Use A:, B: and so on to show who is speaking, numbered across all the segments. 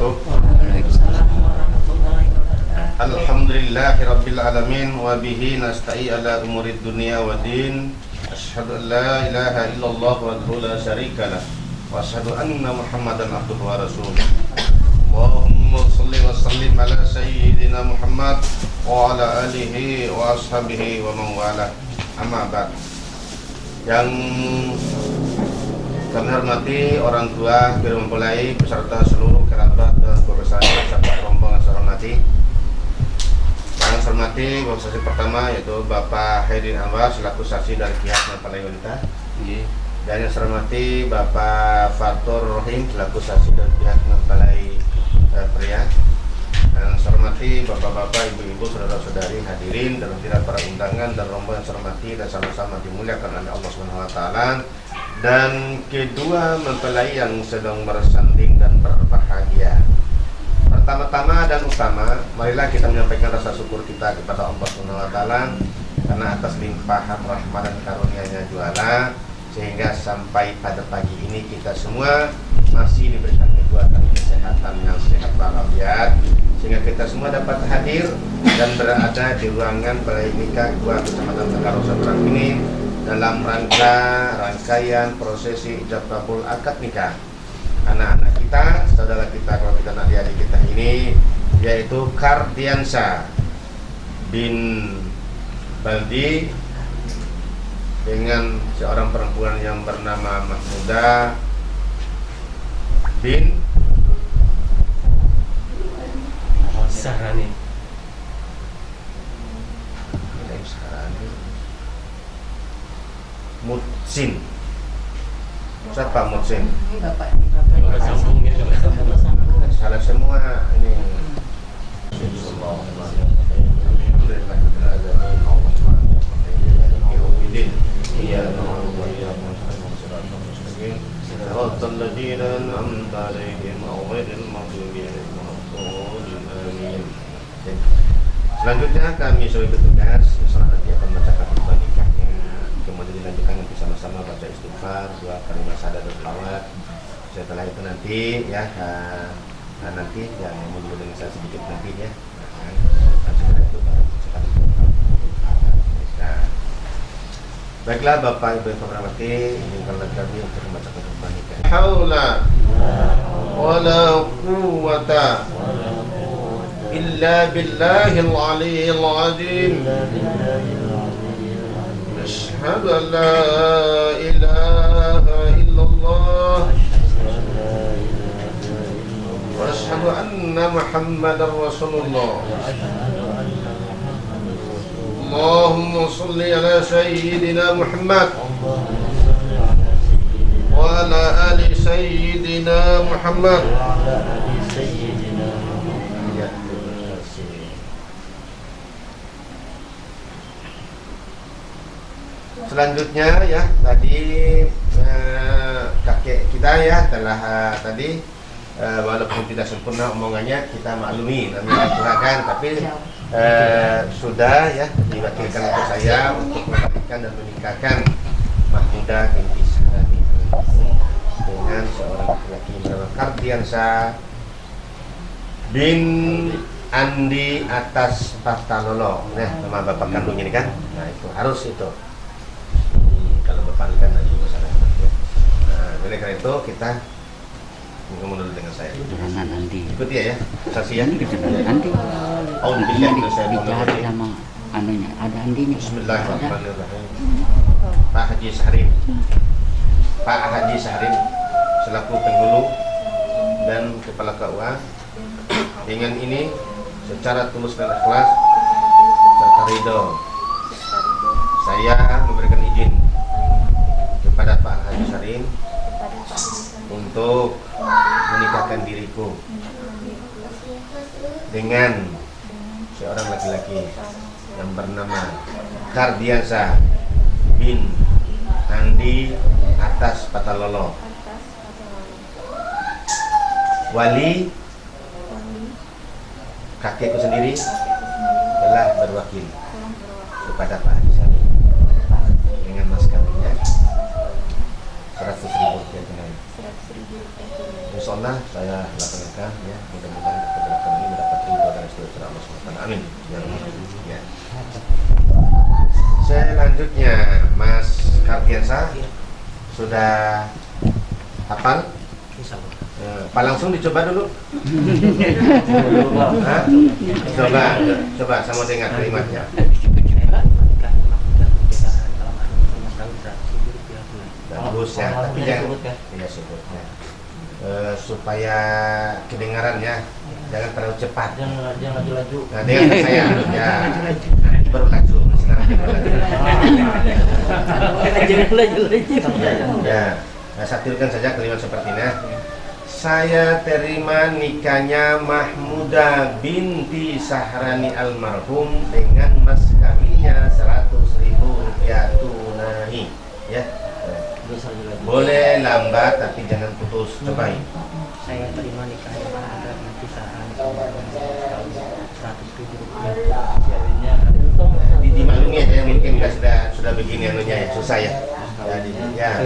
A: wabarakatuh. Alhamdulillahirabbil alamin wa bihi nasta'in ala umurid dunya waddin. Asyhadu an la ilaha illallah wahdahu la syarikalah wa asyhadu anna Muhammadan abduhu wa rasuluh. Allahumma shalli wa sallim ala sayyidina Muhammad wa ala alihi wa ashabihi wa man wala. Amma ba'd. Yang kami hormati orang tua, guru mempelai beserta seluruh kerabat dan keluarga serta rombongan saya hormati. Yang saya hormati bapak saksi pertama yaitu Bapak Haidin Anwar selaku saksi dari pihak mempelai wanita. Dan yang saya hormati Bapak Fatur Rohim selaku saksi dari pihak mempelai pria. Dan saya hormati bapak-bapak, ibu-ibu, saudara-saudari hadirin dan tidak para undangan dan rombongan yang saya hormati dan sama-sama dimuliakan oleh Allah Subhanahu wa taala. Dan kedua mempelai yang sedang bersanding dan berbahagia. Pertama-tama dan utama, marilah kita menyampaikan rasa syukur kita kepada Allah Subhanahu wa taala karena atas limpahan rahmat dan karunia-Nya juala sehingga sampai pada pagi ini kita semua masih diberikan kekuatan kesehatan yang sehat walafiat sehingga kita semua dapat hadir dan berada di ruangan balai nikah Gua Kecamatan Tenggarosa Berang ini dalam rangkaian prosesi ijab kabul akad nikah anak-anak kita, saudara kita, kalau kita anak adik kita ini, yaitu Kardiansa bin Baldi dengan seorang perempuan yang bernama Mahmuda bin
B: Sahrani.
A: Mutsin. Siapa Mutsin?
C: Bapak
B: Sambung ya,
A: Salah semua ini. Selanjutnya kami sebagai petugas insya Allah nanti akan membacakan khutbah nikahnya, kemudian dilanjutkan nanti sama-sama baca istighfar, doa kalimat syahadat dan selawat. Setelah itu nanti ya nanti yang mau dulu dengan saya sedikit nanti ya. Setelah itu baiklah Bapak Ibu yang kami hormati, izinkanlah kami untuk membacakan khutbah nikah. Haula wala quwwata إلا بالله العلي العظيم أشهد أن لا إله إلا الله وأشهد أن محمدا رسول الله اللهم صل على سيدنا محمد وعلى آل سيدنا محمد. Selanjutnya ya tadi kakek kita ya telah tadi walaupun tidak sempurna omongannya kita maklumi namanya Tuhan tapi sudah ya diwakilkan untuk saya untuk melahirkan dan menikahkan Mahmuda binti Sahrani dengan seorang laki-laki bernama Kardiansa bin Andi atas Patalolo. Nah nama bapak kandungnya ini kan, nah itu harus itu. Kalau bapak kan lagi masalah ya. Nah, oleh karena itu kita ngomong dulu dengan saya.
D: Keterangan Andi.
A: Ikuti ya, saksi ya.
D: Keterangan Andi.
A: Oh,
D: Bicara sama anunya, ada Andinya.
A: Bismillahirrahmanirrahim. Pak Haji Sahrim. Pak Haji Sahrim selaku penghulu dan kepala KUA dengan ini secara tulus dan ikhlas serta ridho saya memberikan izin kepada Pak Haji Sarim untuk menikahkan diriku dengan seorang laki-laki yang bernama Kardiansa bin Andi atas Patalolo. Wali kakekku sendiri telah berwakil kepada Pak Haji Sarim dengan mas kawinnya 100.000 rupiah tunai. Allah saya laksanakan ya. Mudah-mudahan kegiatan ini mendapat ridho dan restu dari Allah SWT. Amin. Ya. Selanjutnya Mas Kardiansa sudah hafal? Pak langsung dicoba dulu. Hah? Coba sama dengar kalimatnya. Bagus ya, tapi jangan ya sebutnya supaya kedengarannya jangan terlalu cepat.
B: Jangan laju-laju.
A: Nah, dengan saya ya baru laju. Ya, satirkan saja kalimat seperti ini. Saya terima nikahnya Mahmuda binti Sahrani almarhum dengan mas kawinnya 100.000 rupiah tunai. Ya. Boleh lambat tapi jangan putus. Cobain.
C: Saya terima nikahnya Mahmuda binti Sahrani almarhum dengan 100.000 rupiah.
A: Dimaklumi ya, yang mungkin nggak sudah begini anunya ya, susah ya. Jadi ya.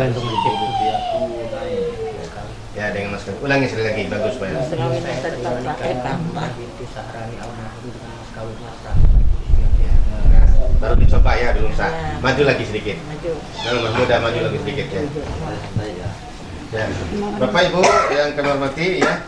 A: Ya dengan mas kawin. Ulangi sekali lagi, bagus Pak.
C: Saya terima nikahnya Mahmuda binti Sahrani almarhum dengan mas kawinnya 100.000 rupiah.
A: Nah, baru dicoba ya, belum sah. Maju lagi sedikit. Nah, Mahmuda maju lagi sedikit ya. Ya. Bapak Ibu yang kami hormati ya,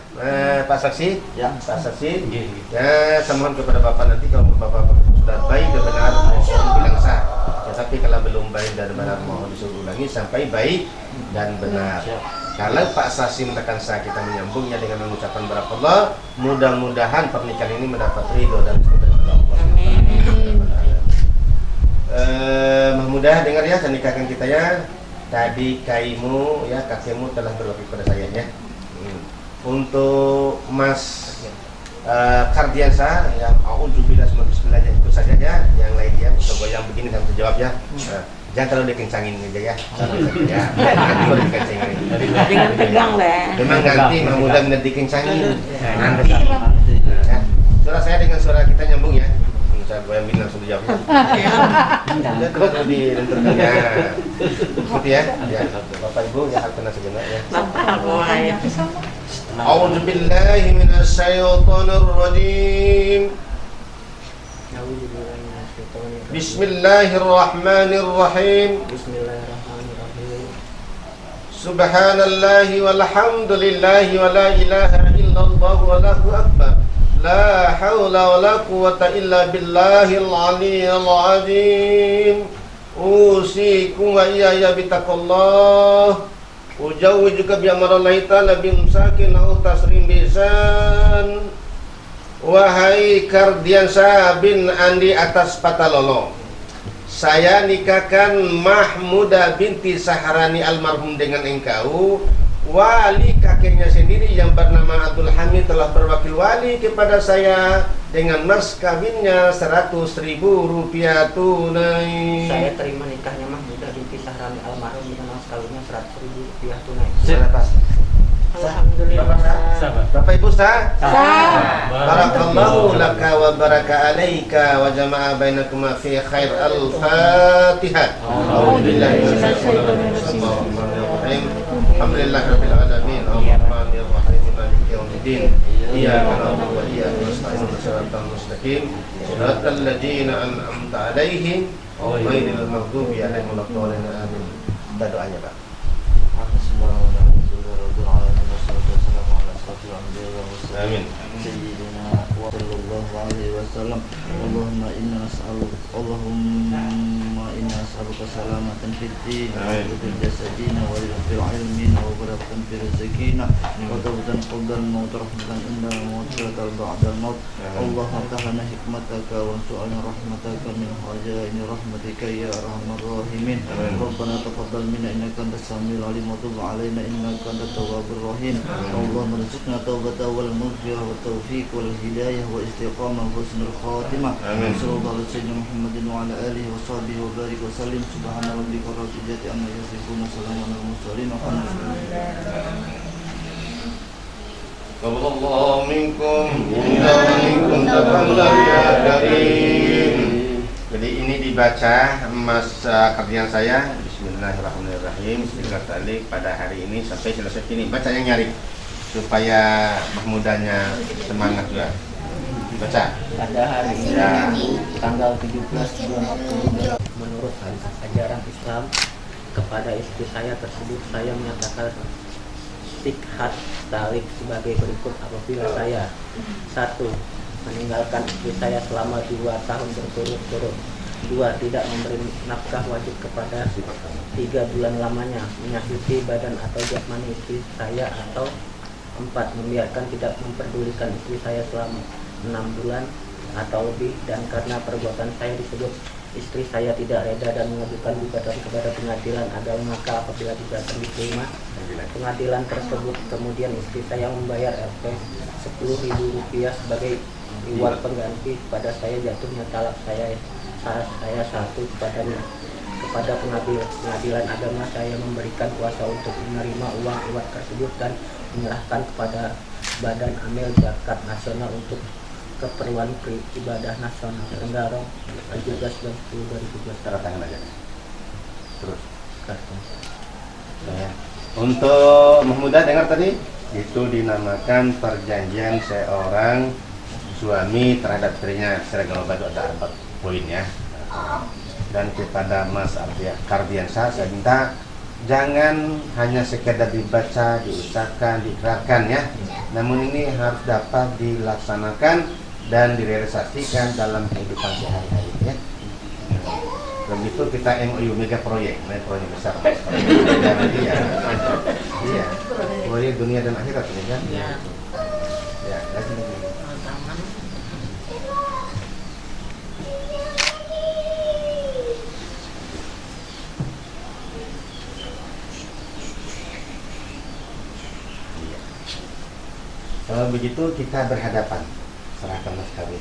A: Pak Saksi, Pak Saksi, ya saya mohon kepada Bapak nanti kalau Bapak sudah baik dan benar mohon bilang sah. Tetapi kalau belum baik dan benar mohon disuruh ulangi sampai baik dan benar. Kalau Pak Saksi menekan sah, kita menyambungnya dengan mengucapkan barakallah. Mudah-mudahan pernikahan ini mendapat ridho dan keridhaan Allah. Mahmudah dengar ya, saya nikahkan kita ya. Tadi kaimu ya, kakekmu telah berwakil pada saya ya. Untuk Mas Kardiansa yang auzubillah semua bismillah itu saja ya. Yang lain ya, coba yang begini kamu jawab ya. Jangan terlalu dikencangin aja ya. Ya, nanti baru dikencangin.
E: Jangan tegang deh.
A: Memang nanti Mahmudah minta dikencangin. Nanti. Ya. Suara saya dengan suara kita nyambung ya. Saya goyang langsung dijawabnya. Ya, terus dilenturkan ya. Seperti ya. Ya. Bapak Ibu ya harus sejenak ya.
E: Bapak mulai.
A: A'udzu billahi minasyaitonir rajim. Bismillahirrahmanirrahim.
C: Bismillahirrahmanirrahim.
A: Subhanallahi walhamdulillahi wa la ilaha illallah wallahu akbar. La haula wa la quwwata illa billahil aliyyil azim. Usikum wa iyaya bitaqallah. Ujawwijuka bi amrillahi ta'ala bimsakin au tasrim bisan. Wahai Kardiansa bin Andi atas Patalolo, saya nikahkan Mahmuda binti Sahrani almarhum dengan engkau. Wali kakeknya sendiri yang bernama Abdul Hamid telah berwakil wali kepada saya dengan mas kawinnya 100.000 rupiah tunai.
C: Saya terima nikahnya Mahmuda binti Sahrani almarhum dengan mas kawinnya 100.000 rupiah tunai. Alhamdulillah.
A: Bapak Ibu sah?
E: Sah.
A: Barakallahu laka wa baraka alaika wa jama'a bainakuma fi khair. Al-Fatihah. A'udzubillahi minasyaitonir Alhamdulillahirabbil alamin. Arrahmanir rahim. Maliki yaumiddin. Iyyaka na'budu wa iyyaka nasta'in. Shiratal mustaqim. Shiratal ladzina an'amta 'alaihim ghairil maghdubi 'alaihim waladdallin. Amin. Kita doanya, Pak. Amin.
F: سيدنا صلى الله عليه وسلم اللهم إنا نسألك سلامة في الدين وفي جسدنا وفي علمنا وبركة في رزقنا وتوبة قبل الموت رحمة عند الموت بعد الموت اللهم افتح لنا حكمتك وانشأنا رحمتك من خزائن رحمتك يا أرحم الراحمين ربنا تقبل منا إنك أنت السميع العليم وتب علينا إنك أنت التواب الرحيم اللهم ارزقنا التوبة والمغفرة والتوفيق والهداية والاستقامة وحسن الخاتمة صلى الله على سيدنا محمد وعلى آله وصحبه وبارك وسلم سبحان ربك رب العزة عما يصفون وسلام على المرسلين والحمد لله.
A: Wallahu minkum minkum taqabbal ya karim. Jadi ini dibaca Mas Kardian saya. Bismillahirrahmanirrahim. Bismillahirrahmanirrahim pada hari ini sampai selesai ini. Baca yang nyari. supaya Mahmudanya semangat juga. Baca.
C: Pada hari ini
A: Ya.
C: tanggal 17 bulan Oktober, menurut ajaran Islam, kepada istri saya tersebut saya menyatakan sikhat talik sebagai berikut apabila saya: 1. Meninggalkan istri saya selama 2 tahun berturut-turut. 2. Tidak memberi nafkah wajib kepada 3 bulan lamanya, menyakiti badan atau jasmani istri saya. Atau 4. Membiarkan tidak memperdulikan istri saya selama 6 bulan atau lebih, dan karena perbuatan saya tersebut istri saya tidak reda dan mengajukan gugatan kepada pengadilan agama, maka apabila gugatan diterima pengadilan tersebut, kemudian istri saya membayar Rp 10.000 sebagai reward pengganti pada saya jatuhnya talak saya 1 kepada pengadilan agama, saya memberikan kuasa untuk menerima uang reward tersebut dan menyerahkan kepada Badan Amil Zakat Nasional untuk keperluan ibadah nasional. Tanggal 17 dan 10 2012.
A: Tanda tangan aja. Terus.
C: Kartu.
A: Ya. Untuk Mahmudah dengar tadi, itu dinamakan perjanjian seorang suami terhadap istrinya. Secara global itu ada 4 poin ya. Dan kepada Mas Kardiansyah saya minta jangan hanya sekedar dibaca, diucapkan, diikrarkan ya. Namun ini harus dapat dilaksanakan dan direalisasikan dalam kehidupan sehari-hari ya. Begitu kita MOU mega proyek besar. Jadi ya, iya, proyek dunia dan akhirat ini kan. Ya, lagi. Kalau begitu kita berhadapan. Serahkan Mas Kawin.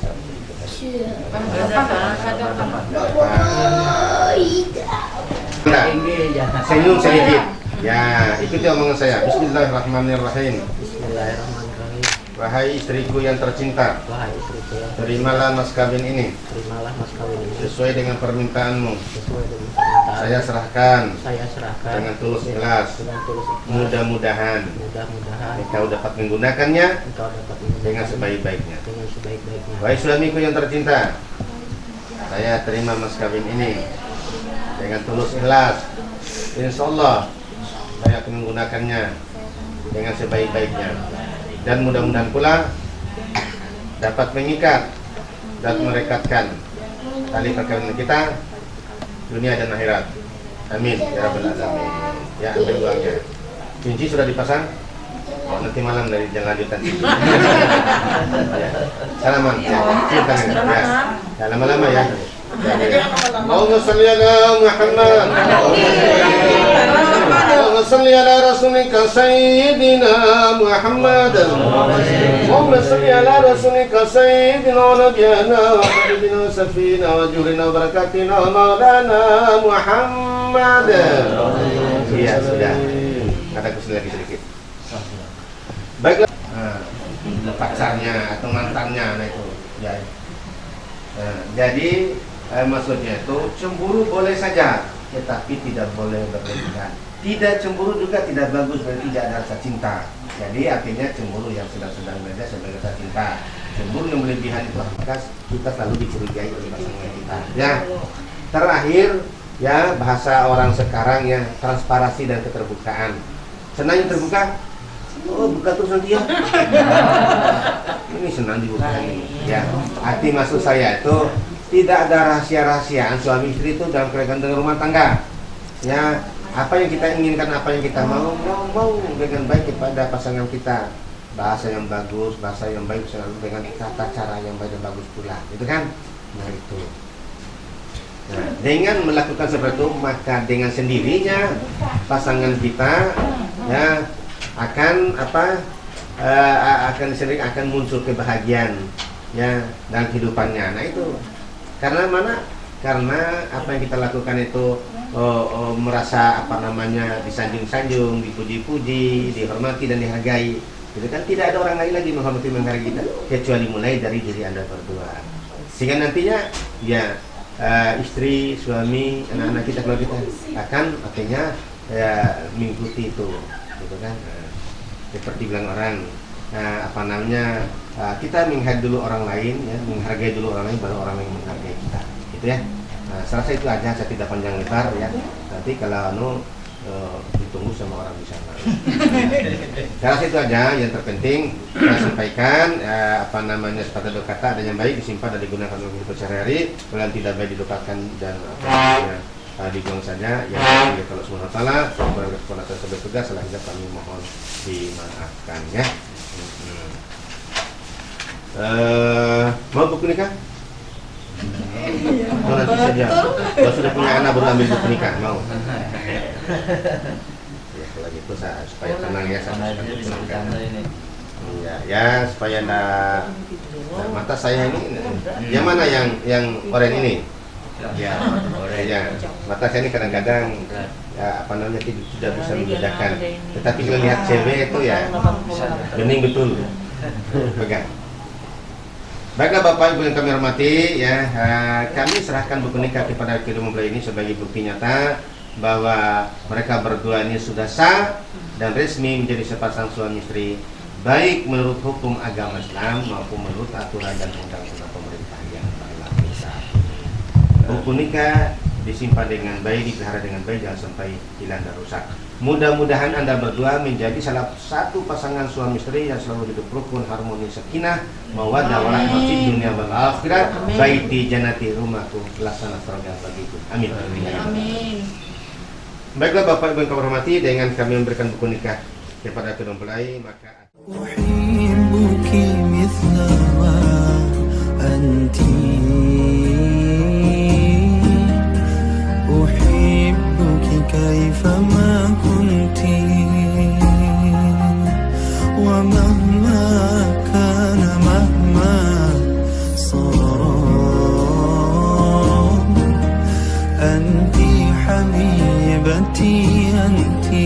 A: Senyum sedikit. Ya, ikuti omongan saya. Bismillahirrahmanirrahim.
C: Bismillahirrahmanirrahim.
A: Wahai istriku yang tercinta,
C: Wahai istriku yang
A: terimalah mas kawin ini
C: terimalah mas kawin ini
A: sesuai dengan permintaanmu.
C: sesuai dengan permintaan.
A: Saya serahkan
C: Saya serahkan
A: dengan tulus ikhlas.
C: dengan tulus ikhlas.
A: Mudah-mudahan
C: Mudah-mudahan
A: engkau dapat menggunakannya
C: engkau dapat menggunakan
A: dengan sebaik-baiknya.
C: dengan sebaik-baiknya.
A: Wahai suamiku yang tercinta, saya terima mas kawin ini dengan tulus ikhlas. Insya Allah saya akan menggunakannya dengan sebaik-baiknya, dan mudah-mudahan pula dapat mengikat dan merekatkan tali perkawinan kita dunia dan akhirat. Amin ya rabbal alamin. Ya, ambil uangnya. Kunci sudah dipasang. Oh, nanti malam dari jalan lanjutan. Ya. Salaman. Ya. Cium tangannya. Ya. Ya, lama-lama ya. Allahumma shalli ala Muhammad. Allahumma shalli ala rasulika sayyidina Muhammad. Allahumma shalli ala rasulika sayyidina wa nabiyana wa habibina safina wa jurina wa barakatina wa maulana Muhammad. Iya, sudah. Kataku lagi sedikit. Baiklah. Pacarnya atau mantannya, nah itu. Ya. Jadi maksudnya itu cemburu boleh saja, tetapi tidak boleh berlebihan. Tidak cemburu juga tidak bagus, berarti tidak ada rasa cinta. Jadi artinya cemburu yang sedang-sedang saja sebagai rasa cinta. Cemburu yang berlebihan itu maka kita selalu dicurigai oleh pasangan kita. Ya. Terakhir ya, bahasa orang sekarang ya, transparansi dan keterbukaan. Senang terbuka. Oh, buka terus nanti ya. Ini senang dibuka ini. Ya, arti maksud saya itu tidak ada rahasia-rahasiaan suami istri itu dalam kaitan dengan rumah tangga. Ya, apa yang kita inginkan, apa yang kita mau dengan baik kepada pasangan kita. Bahasa yang bagus, bahasa yang baik selalu dengan tata cara yang baik dan bagus pula. Itu kan? Nah, itu. Nah, dengan melakukan seperti itu, maka dengan sendirinya pasangan kita ya akan akan muncul kebahagiaan ya dalam kehidupannya. Nah itu karena mana? Karena apa yang kita lakukan itu merasa disanjung-sanjung, dipuji-puji, dihormati dan dihargai. Itu kan tidak ada orang lain lagi menghormati menghargai kita kecuali mulai dari diri Anda berdua. Sehingga nantinya ya istri, suami, anak-anak kita, keluarga kita akan artinya ya mengikuti itu, gitu kan. seperti bilang orang kita menghargai dulu orang lain ya, menghargai dulu orang lain baru orang lain menghargai kita, gitu ya. Saya rasa itu aja, saya tidak panjang lebar ya. Nanti kalau ditunggu sama orang di sana. Saya rasa itu aja yang terpenting saya sampaikan. Sepatah dua kata ada yang baik disimpan dan digunakan untuk hidup sehari-hari, kalau yang tidak baik dilupakan dan dibuang saja. Yang kalau subhanahu wa ta'ala kepala tersebut tugas salah hidup kami mohon dimaafkan ya. Mau buku nikah? Oh, nanti saja. Kalau sudah punya anak baru ambil buku nikah, mau? Ya kalau gitu supaya tenang ya, saya
F: ini.
A: Ya supaya mata saya ini. Yang mana yang oranye ini? Ya, mata saya ini kadang-kadang tidak bisa membedakan. Tetapi kalau lihat cewek itu ya bening betul. Pegang. Baiklah Bapak Ibu yang kami hormati ya, kami serahkan buku nikah kepada kedua mempelai ini sebagai bukti nyata bahwa mereka berdua ini sudah sah dan resmi menjadi sepasang suami istri, baik menurut hukum agama Islam maupun menurut aturan dan undang-undang pemerintah yang berlaku saat ini. Buku nikah disimpan dengan baik, dipelihara dengan baik, jangan sampai hilang dan rusak. Mudah-mudahan Anda berdua menjadi salah satu pasangan suami istri yang selalu hidup rukun, harmoni, sakinah, mawaddah warahmah di dunia wal akhirat. Baiti jannati rumahku, laksana surga bagiku. Amin.
E: Amin.
A: Baiklah Bapak Ibu yang kami hormati, dengan kami memberikan buku nikah kepada kedua mempelai, maka
G: uhibbuki mithla ma anti uhibbuki kaifama kunti wa mahma kana mahma sara anti habibati anti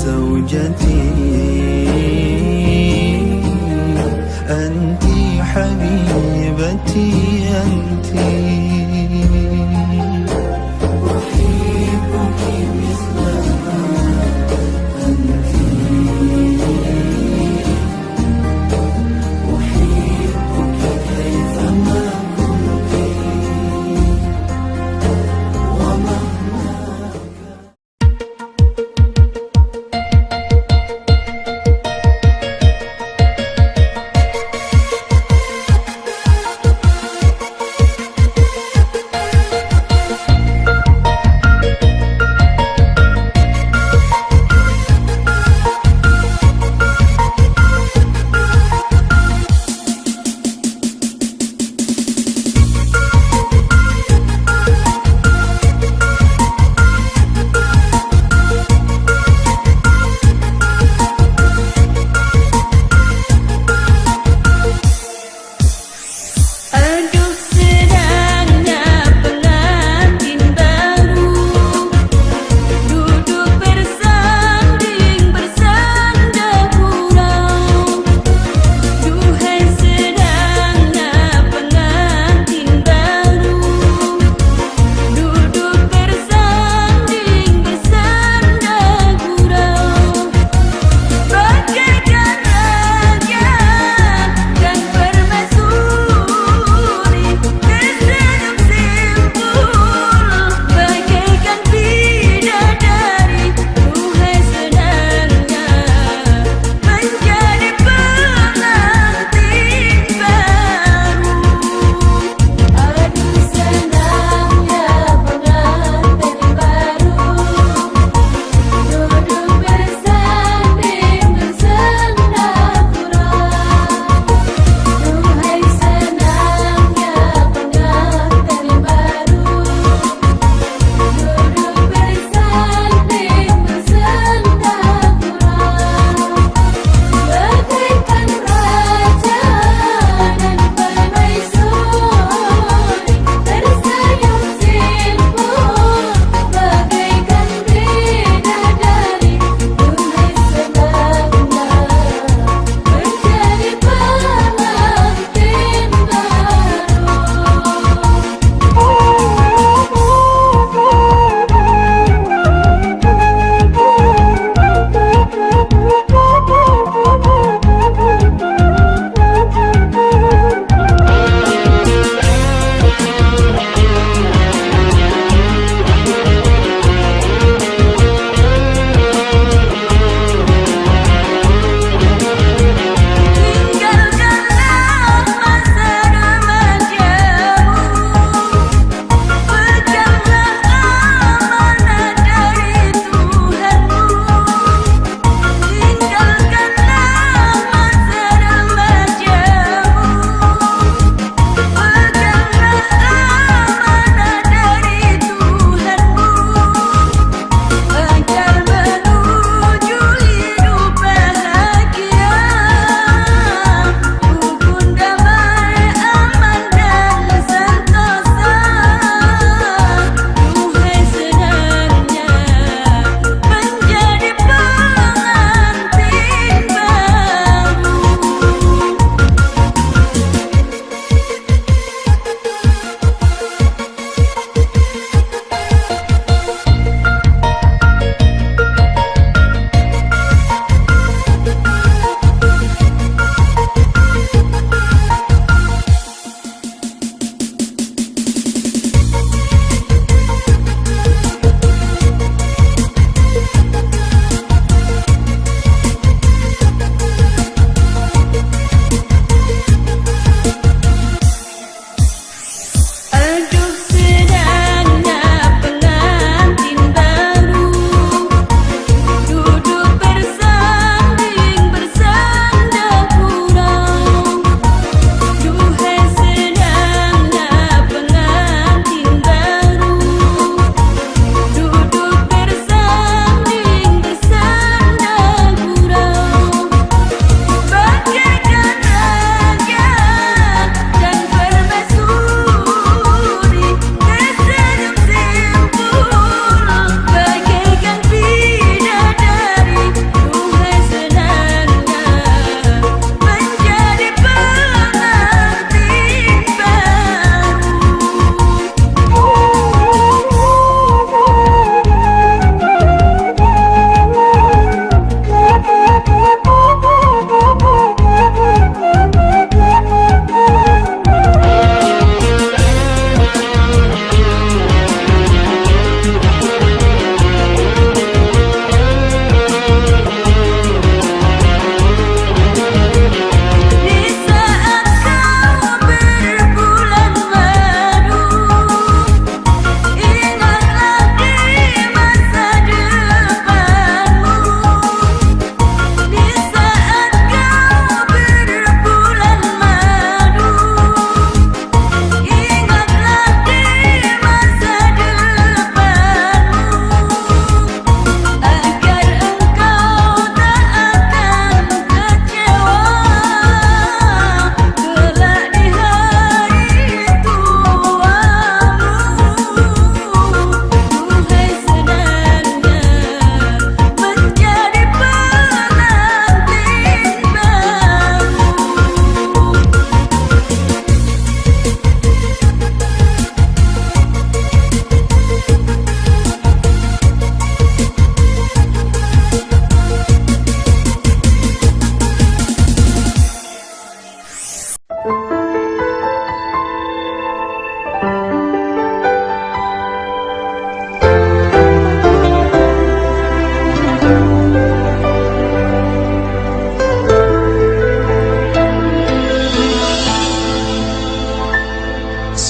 G: زوجتي أنت حبيبتي أنت أحبك مثل ما أنت أحبك كيفما كنت ومهما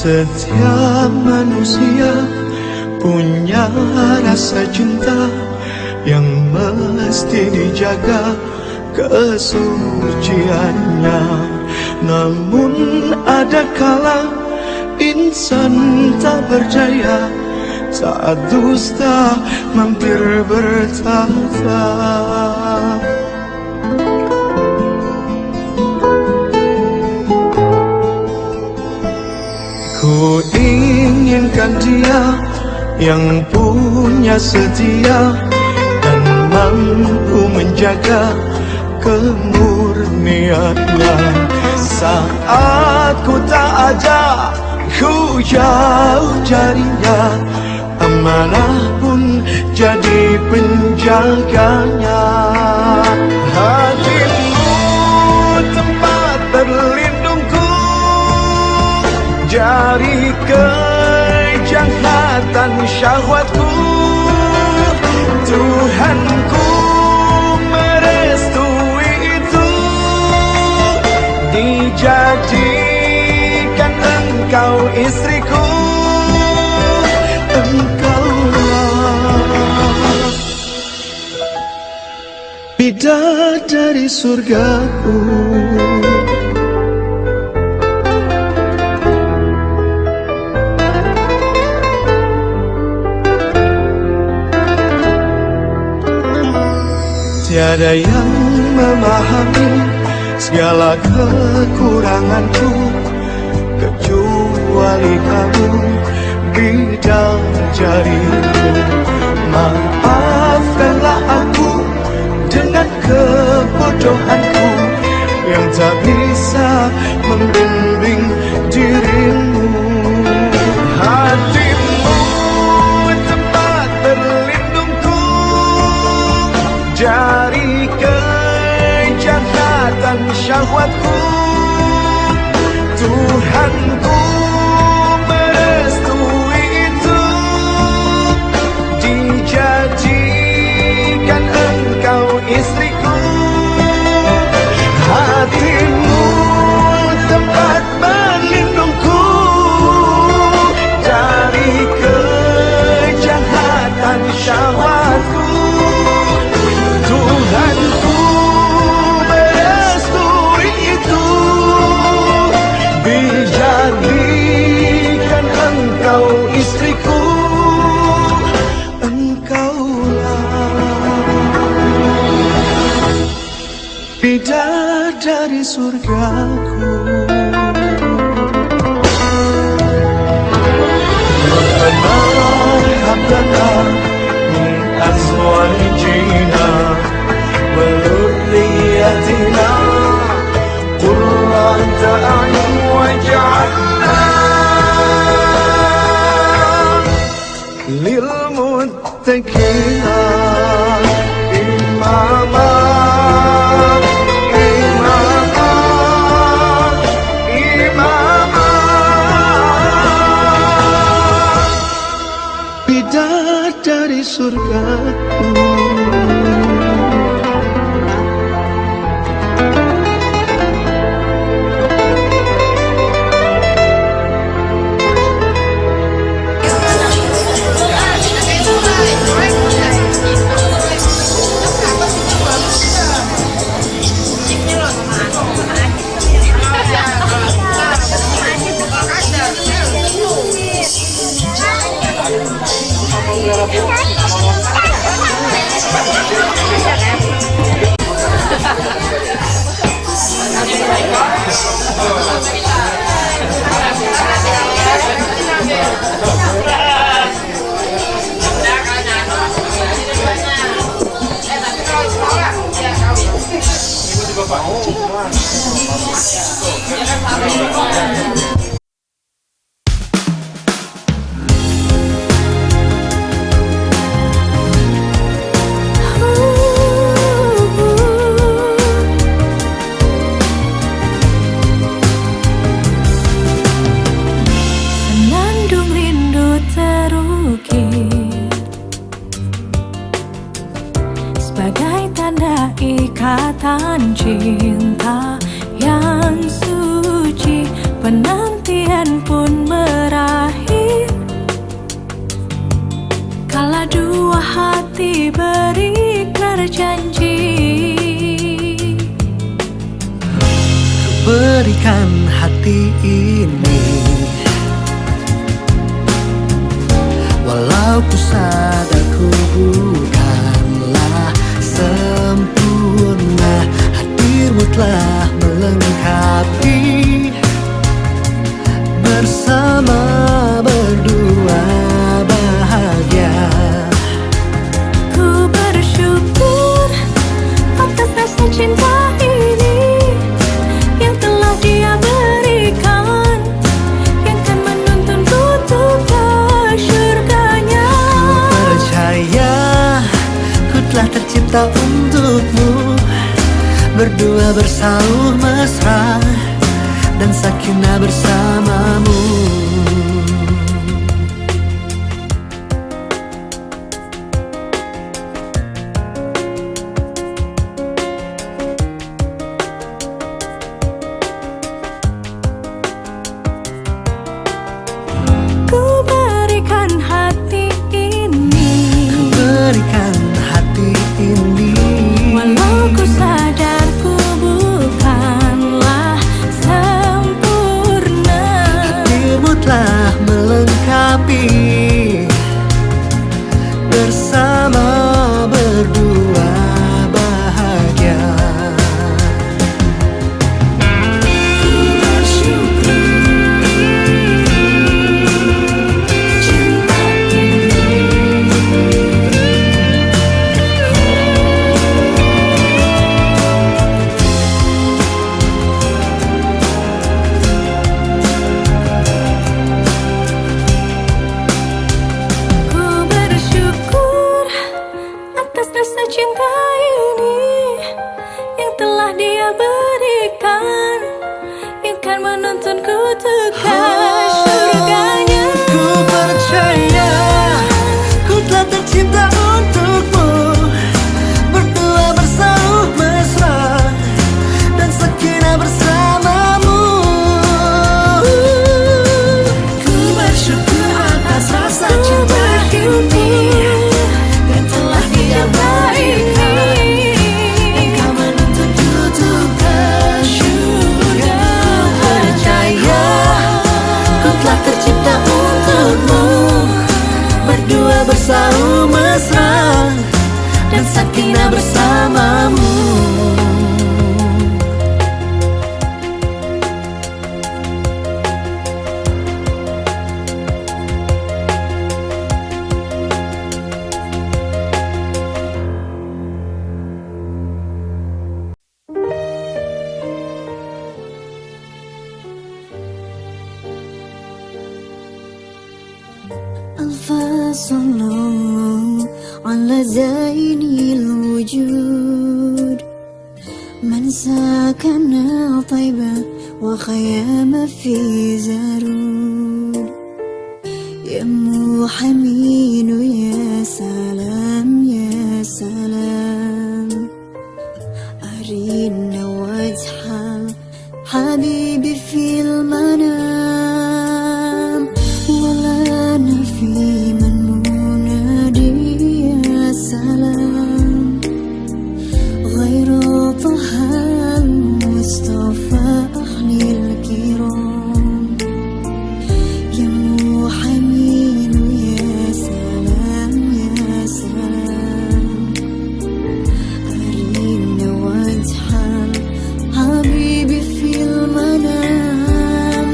G: Setiap manusia punya rasa cinta yang mesti dijaga kesuciannya. Namun ada kala insan tak berdaya saat dusta mampir bertata. Ku inginkan dia yang punya setia dan mampu menjaga kemurniannya. Saat ku tak ada, ku jauh darinya, amanah pun jadi penjaganya. Hatimu tempat berlindungku dari kejahatan syahwatku. Tuhanku merestui itu, dijadikan engkau istriku. Engkaulah bidadari surgaku. Tiada yang memahami segala kekuranganku kecuali kamu, bidadariku. Maafkanlah aku dengan kebodohanku yang tak bisa membimbing dirimu. Hatimu tempat berlindungku dari kejahatan syahwatku. Tuhanku merestui itu, dijadikan engkau istriku. Hatimu tempat berlindungku dari kejahatan syahwatku. Tuhanku merestui itu, dijadikan engkau istriku. Engkaulah bidadari surgaku. Rabbana hab lana min azwajina wa dhurriyyatina qurrata a'yun waj'alna lil muttaqina imama. Bidadari surgaku.
H: Senandung rindu terukir sebagai tanda ikatan cinta yang suci. Penantian pun
G: berikan hati ini, walau ku sadar ku bukanlah sempurna, hadirmu telah melengkapi. Bersama berdua bahagia.
H: Ku bersyukur atas rasa cinta ini yang telah Dia berikan, yang kan menuntunku untuk ke syurganya.
G: Ku percaya ku telah tercipta untukmu, berdua bersauh mesra dan sakinah bersamamu.
H: Ku berikan hati ini,
G: Ku berikan hati ini,
H: walau ku sadar ku bukanlah sempurna.
G: hadirmu telah melengkapi. Bersama berdua bahagia.
H: Ku bersyukur cinta Ku bersyukur atas rasa cinta ini yang telah Dia berikan, yang kan menuntunku untuk ke syurganya.
G: Ku percaya ku telah tercipta untukmu, berdua bersauh mesra dan sakinah bersamamu. Ku bersyukur atas rasa cinta ini yang telah Dia berikan, yang kan menuntunku untuk ke syurga. Ku percaya ku telah tercipta untukmu, berdua bersauh mesra dan sakinah bersamamu.
H: الفصل على زين الوجود من سكن طيبة وخيام في زرود يا محمين يا سلام يا سلام أرينا وجه حبيبي في المنام ولا نفي من منادي يا سلام غير طه المصطفى أهل الكرام يا محمين يا سلام يا سلام أرينا وجه حبيبي في المنام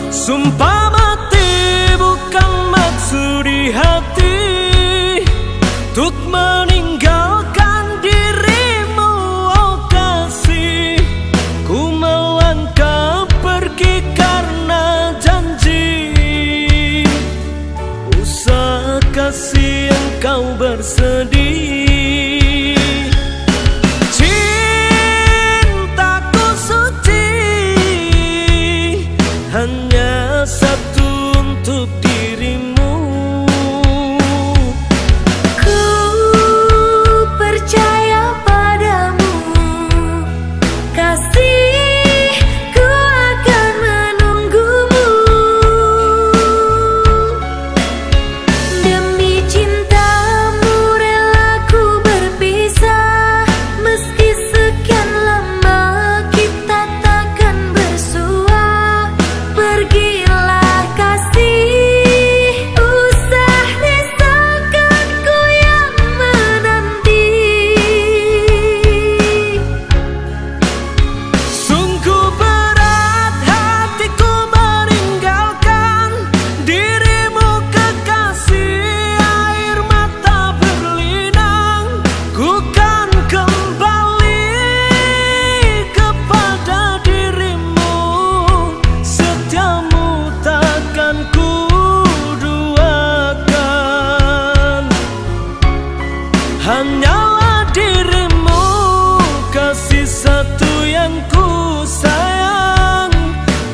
G: Sumpah mati bukan maksud di hati untuk meninggalkan dirimu, oh kasih. Ku melangkah pergi karena janji, usah kasih engkau bersedih. Cintaku suci hanya satu untuk dirimu.
H: Ku percaya padamu, kasih, ku akan menunggumu. Demi cintamu rela ku berpisah, meski sekian lama kita takkan bersua. Pergilah kasih, usah risaukanku yang menanti.
G: Sungguh berat hatiku meninggalkan dirimu kekasih. Air mata berlinang, ku kan kembali kepada dirimu. Setiamu takkan ku duakan, hanyalah dirimu, kasih satu yang ku sayang,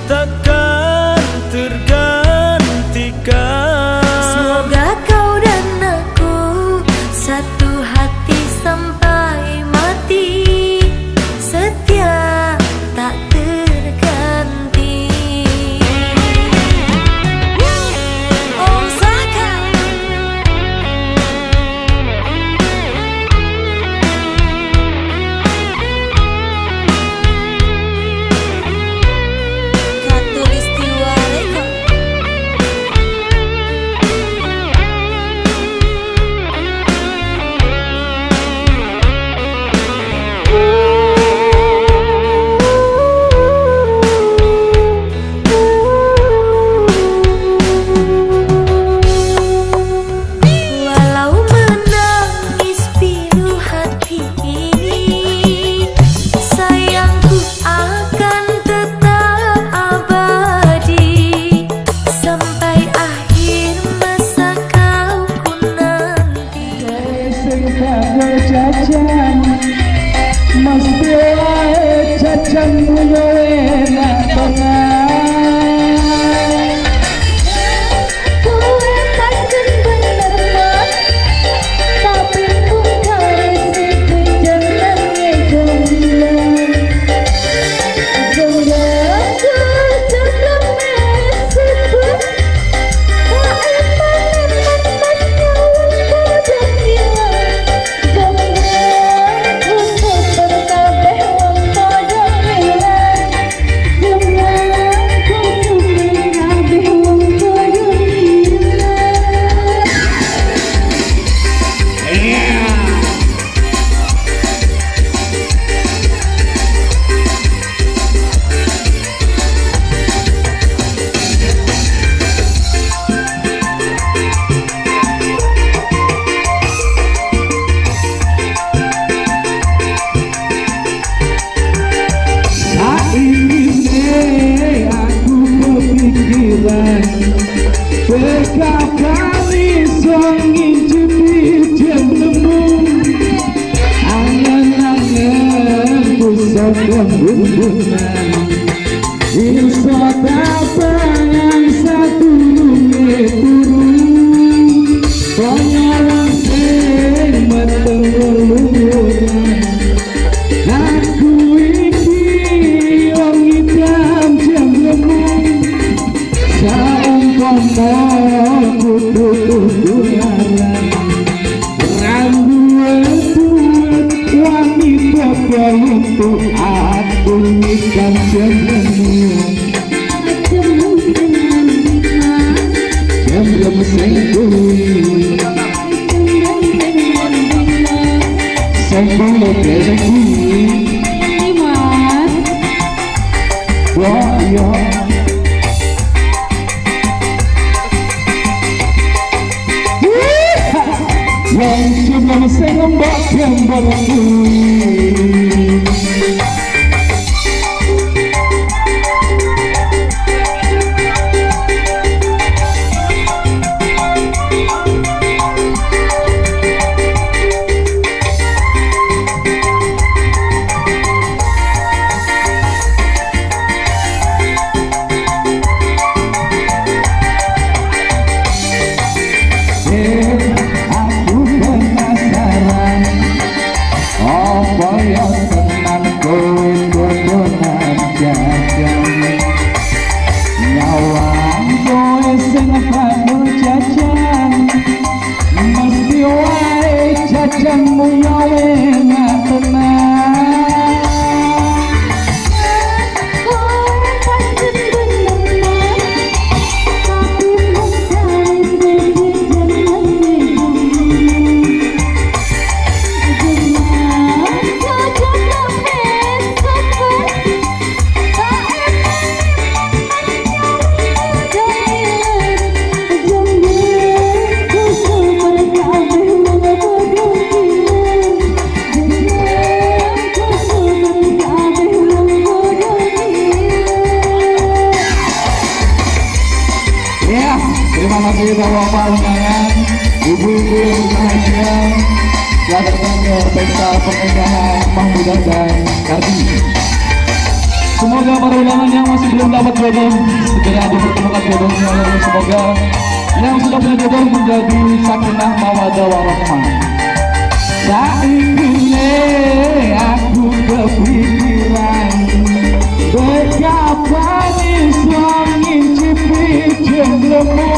G: takkan tergantikan.
H: Semoga kau dan aku satu hati sampai mati, setia tak terganti. Om Saka. Khatulistiwa Rekod. Walau menangis pilu hati ini, sayangku akan tetap abadi sampai akhir masa kau ku nanti. Kowe takkan bener, tapi ku harus jenenge jombilan. Jombilanku jenenge sebut, wae panen nyawa jombilan. Jombilanku super kabeh wong padha milan. Jombilanku super kabeh wong padha milan.
G: yang coba sing mbok gambarku. Aku penasaran apa yang tenan kowe dodonan jajan nyawang kowe sing padha jajan mesti wae jajanmu ya enak tenan. Ya, terima kasih bapak-bapak undangan, ibu-ibu yang bahagia yang datang ke pesta pernikahan Mahmudah dan Kardi. Semoga para undangan yang masih belum dapat jodoh segera dipertemukan jodohnya, dan semoga yang sudah punya jodoh menjadi sakinah mawaddah warahmah. Saiki aku kepikiran betapa Islam ngicipi jenglemu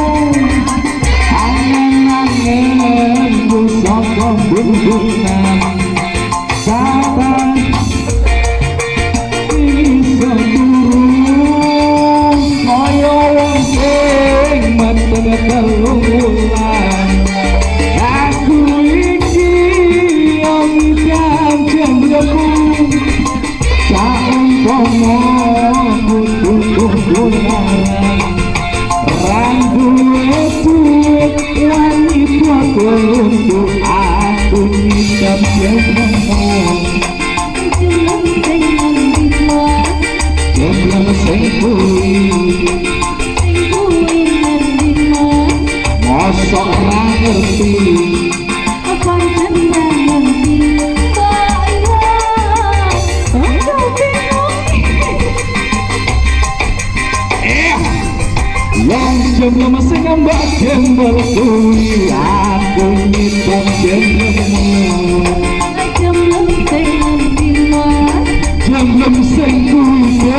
G: angen-angen busokong bundunan sabar iso turun kaya wong sing meteng telung wulan. Aku iki yang jenglemu saumpama kudu-kudunan rambut duit wanita kudu aku ngidam jenglemu jenglemu sing kuwi mosok ora ngerti apa jeneng ngerti yang jenglemu sing mbak gembel kuwi aku ngidam jenglemu jenglemu sing kuwi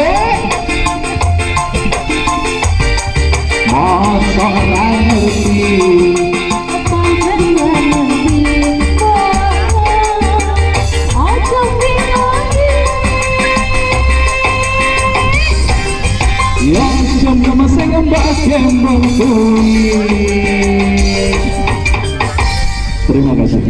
G: mosok ora ngerti apa jeneng ngerti aja yang jenglemu sing mbak gembel kuwi. Terima kasih.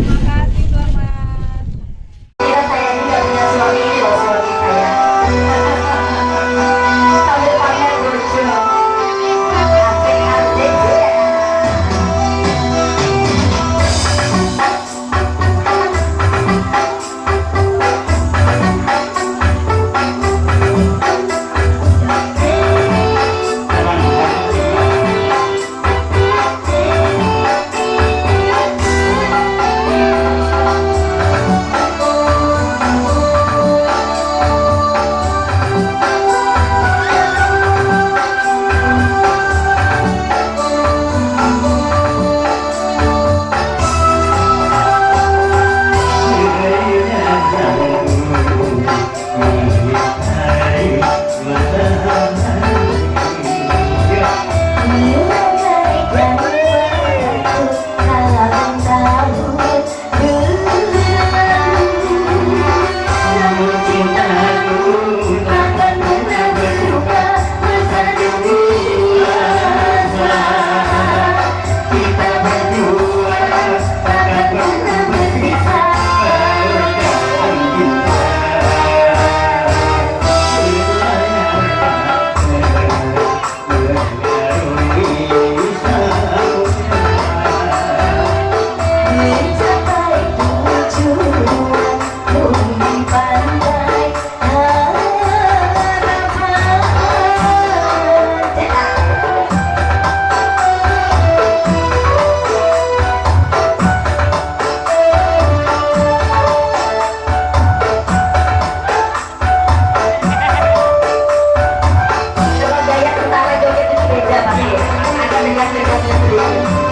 I: pasti. Anda lihat sedikit.